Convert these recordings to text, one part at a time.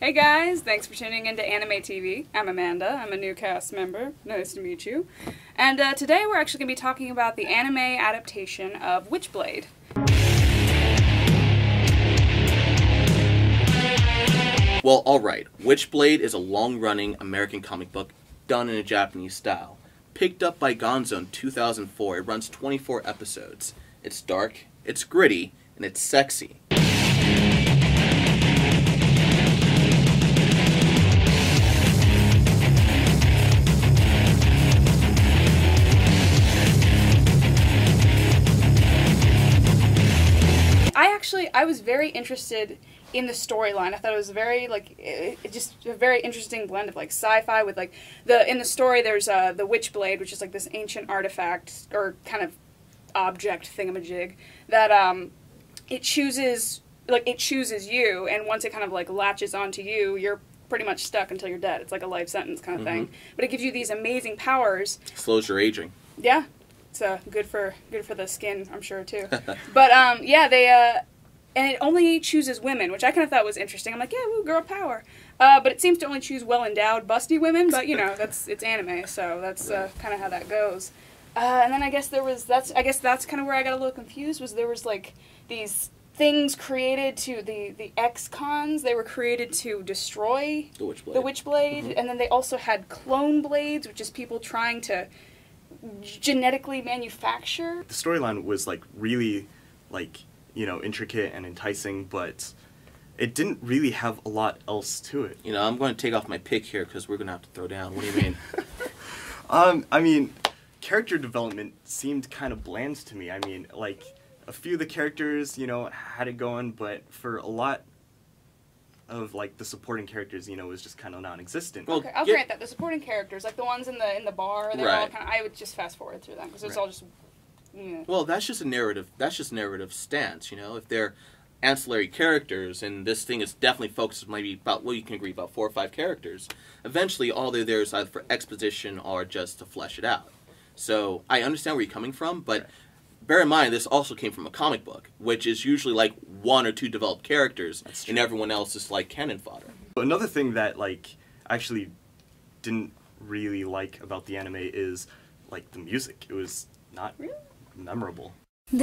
Hey guys, thanks for tuning into Anime TV. I'm Amanda, I'm a new cast member. Nice to meet you. And today we're actually going to be talking about the anime adaptation of Witchblade. Well, alright, Witchblade is a long-running American comic book done in a Japanese style. Picked up by Gonzo in 2004, it runs 24 episodes. It's dark, it's gritty, and it's sexy. I was very interested in the storyline. I thought it was very, just a very interesting blend of, sci-fi with, in the story there's the Witchblade, which is, this ancient artifact, or kind of object thingamajig, that, it chooses you, and once it kind of, latches onto you, you're pretty much stuck until you're dead. It's like a life sentence kind of thing. But it gives you these amazing powers. Slows your aging. Yeah. It's good for the skin, I'm sure, too. But, yeah, and it only chooses women, which I kind of thought was interesting. I'm like, yeah, woo, girl power. But it seems to only choose well-endowed, busty women, but, you know, it's anime, so that's kind of how that goes. And then I guess that's kind of where I got a little confused, was there was, these things created to, the ex-cons, they were created to destroy the Witchblade, and then they also had clone blades, which is people trying to genetically manufacture. The storyline was really intricate and enticing, but it didn't really have a lot else to it. You know, I'm going to take off my pick here because we're going to have to throw down. What do you mean? I mean, character development seemed kind of bland to me. I mean, a few of the characters, had it going, but for a lot of the supporting characters, was just kind of non-existent. Well, okay, I'll grant that the supporting characters, the ones in the bar, they're all kind of, I would just fast forward through them because it's all just. Yeah. Well, that's just a narrative. That's just narrative stance, If they're ancillary characters, and this thing is definitely focused maybe about, well, you can agree about 4 or 5 characters. Eventually, all they're there is either for exposition or just to flesh it out. So I understand where you're coming from, but bear in mind this also came from a comic book, which is usually 1 or 2 developed characters, and everyone else is cannon fodder. Another thing that I actually didn't really like about the anime is the music. It was not really memorable. I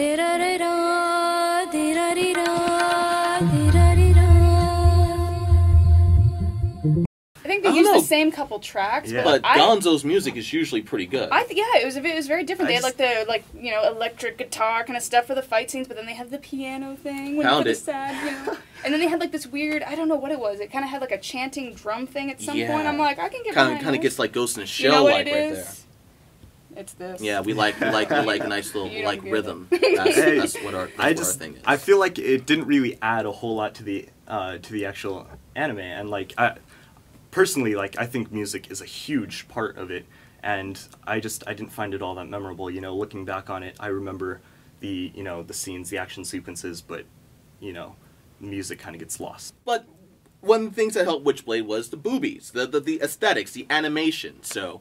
think they used the same couple tracks, but Gonzo's music is usually pretty good. Yeah, it was very different. They had the electric guitar kind of stuff for the fight scenes, but then they had the piano thing when it was sad, And then they had this weird, I don't know what it was. It kind of had a chanting drum thing at some point. I'm like, I can get behind kind of gets Ghost in the Shell, you know what right is? there. It's this. Yeah, we like a nice little rhythm. That's what our thing is. I feel like it didn't really add a whole lot to the actual anime, and personally, I think music is a huge part of it, and I didn't find it all that memorable. Looking back on it, I remember the scenes, the action sequences, but the music kind of gets lost. But one of the things that helped Witchblade was the boobies, the aesthetics, the animation. So,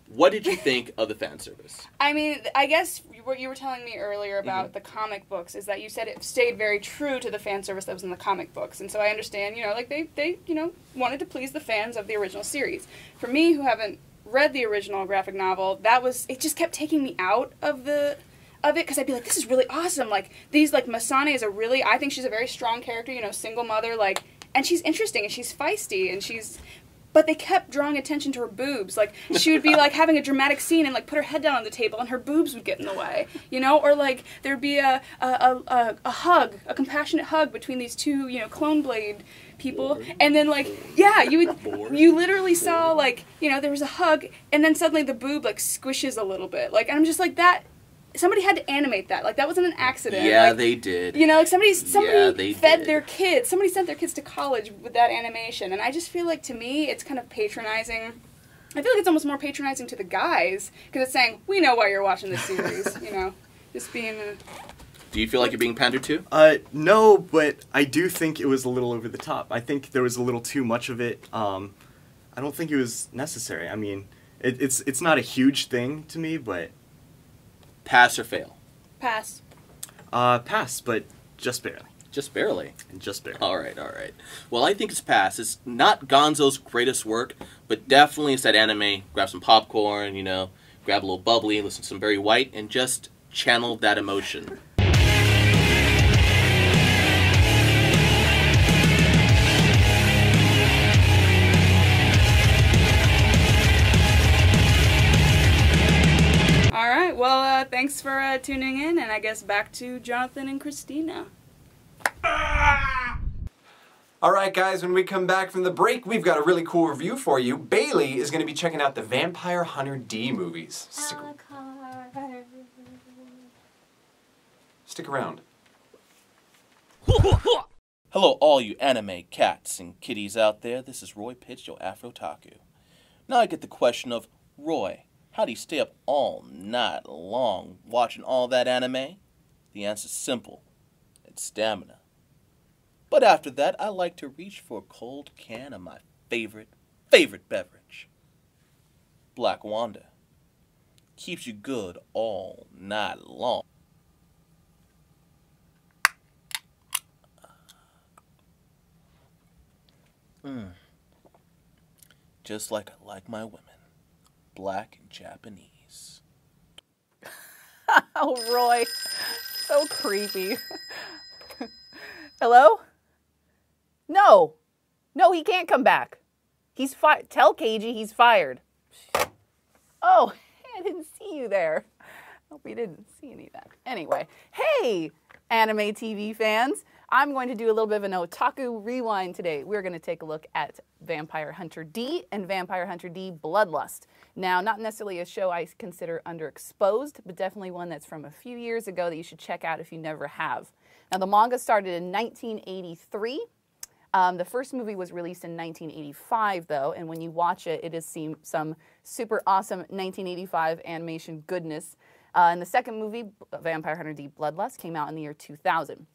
what did you think of the fan service? I mean, I guess what you were telling me earlier about the comic books is that you said it stayed very true to the fan service that was in the comic books. And so I understand, they wanted to please the fans of the original series. For me, who haven't read the original graphic novel, it just kept taking me out of it, because I'd be like, this is really awesome. Masane is I think she's a very strong character, single mother, and she's interesting, and she's feisty, and but they kept drawing attention to her boobs. She would be, having a dramatic scene and, put her head down on the table and her boobs would get in the way, Or, there'd be a hug, a compassionate hug between these two, clone blade people. And then, you literally saw, there was a hug and then suddenly the boob, squishes a little bit. And I'm just that... Somebody had to animate that. That wasn't an accident. Yeah, they did. Somebody fed their kids. Somebody sent their kids to college with that animation. And I just feel to me, it's kind of patronizing. I feel it's almost more patronizing to the guys, because it's saying, we know why you're watching this series, Just being Do you feel like you're being pandered to? No, but I do think it was a little over the top. I think there was a little too much of it. I don't think it was necessary. I mean, it's not a huge thing to me, but... Pass or fail? Pass. Pass, but just barely. Just barely. Just barely. All right, all right. Well, I think it's passed. It's not Gonzo's greatest work, but definitely it's that anime. Grab some popcorn, you know, grab a little bubbly, listen to some Barry White, and just channel that emotion. All right, well, thanks for tuning in, and I guess back to Jonathan and Christina. Alright guys, when we come back from the break, we've got a really cool review for you. Bailey is going to be checking out the Vampire Hunter D movies. Stick around. Hello all you anime cats and kitties out there, this is Roy Pitch, your Afro-Taku. Now I get the question of, Roy, how do you stay up all night long watching all that anime? The answer's simple, it's stamina. But after that, I like to reach for a cold can of my favorite beverage. Black Wanda. Keeps you good all night long. Just like I like my women. Black and Japanese. Oh, Roy. So creepy. Hello? No. No, he can't come back. He's fired. Tell KG he's fired. Oh, I didn't see you there. Hope you didn't see any of that. Anyway, hey, anime TV fans. I'm going to do a little bit of an otaku rewind today. We're going to take a look at Vampire Hunter D and Vampire Hunter D Bloodlust. Now, not necessarily a show I consider underexposed, but definitely one that's from a few years ago that you should check out if you never have. Now, the manga started in 1983. The first movie was released in 1985, though, and when you watch it, it is some super awesome 1985 animation goodness. And the second movie, Vampire Hunter D Bloodlust, came out in the year 2000.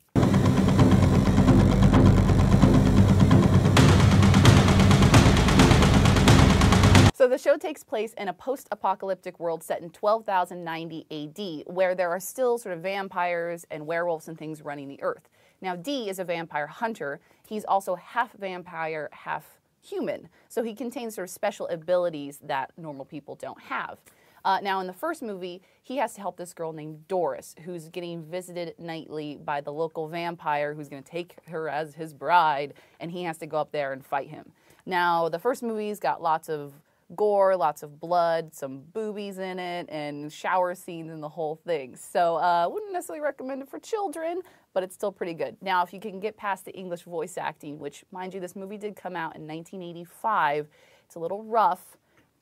So the show takes place in a post-apocalyptic world set in 12,090 AD, where there are still sort of vampires and werewolves and things running the earth. Now, D is a vampire hunter. He's also half vampire, half human. So he contains sort of special abilities that normal people don't have. Now, in the first movie, he has to help this girl named Doris, who's getting visited nightly by the local vampire who's going to take her as his bride, and he has to go up there and fight him. Now, the first movie's got lots of gore, lots of blood, some boobies in it, and shower scenes and the whole thing. So wouldn't necessarily recommend it for children, but it's still pretty good. Now, if you can get past the English voice acting, which, mind you, this movie did come out in 1985, it's a little rough,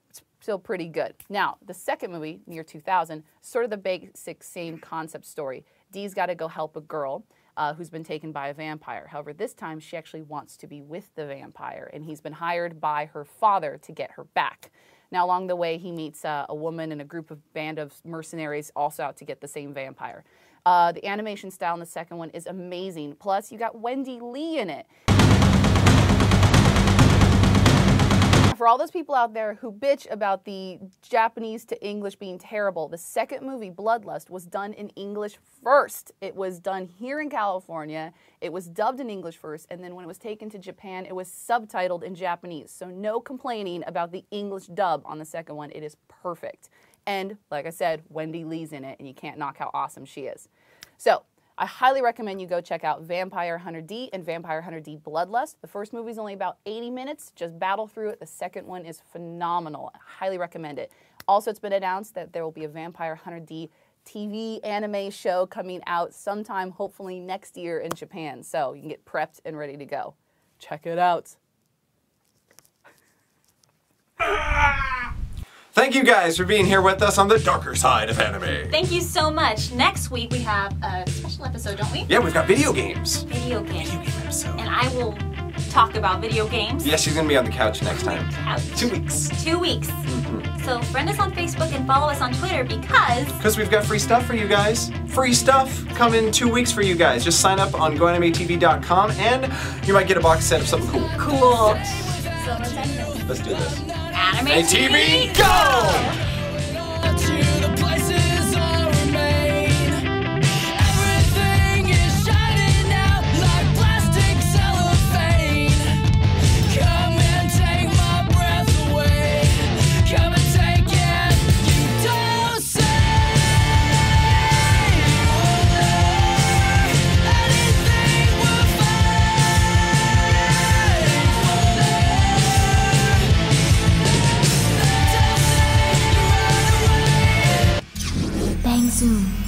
it's still pretty good. Now, the second movie, year 2000, sort of the basic same concept story. Dee's got to go help a girl who's been taken by a vampire. However, this time she actually wants to be with the vampire, and he's been hired by her father to get her back. Now, along the way, he meets a woman and a band of mercenaries also out to get the same vampire. The animation style in the second one is amazing. Plus, you got Wendy Lee in it. For all those people out there who bitch about the Japanese to English being terrible, the second movie, Bloodlust, was done in English first. It was done here in California, it was dubbed in English first, and then when it was taken to Japan, it was subtitled in Japanese. So no complaining about the English dub on the second one. It is perfect. And like I said, Wendy Lee's in it, and you can't knock how awesome she is. So I highly recommend you go check out Vampire Hunter D and Vampire Hunter D Bloodlust. The first movie is only about 80 minutes. Just battle through it. The second one is phenomenal. I highly recommend it. Also, it's been announced that there will be a Vampire Hunter D TV anime show coming out sometime, hopefully next year in Japan. So you can get prepped and ready to go. Check it out. Thank you guys for being here with us on the darker side of anime. Thank you so much. Next week we have a special episode, don't we? Yeah, we've got video games. Video games. Video game episode. And I will talk about video games. Yeah, she's going to be on the couch next time. Couch. 2 weeks. 2 weeks. So friend us on Facebook and follow us on Twitter because we've got free stuff for you guys. Free stuff coming 2 weeks for you guys. Just sign up on goanimetv.com and you might get a box set of something cool. Cool. So let's do this. Anime TV, go! To the places I remain. Everything is shining out. soon.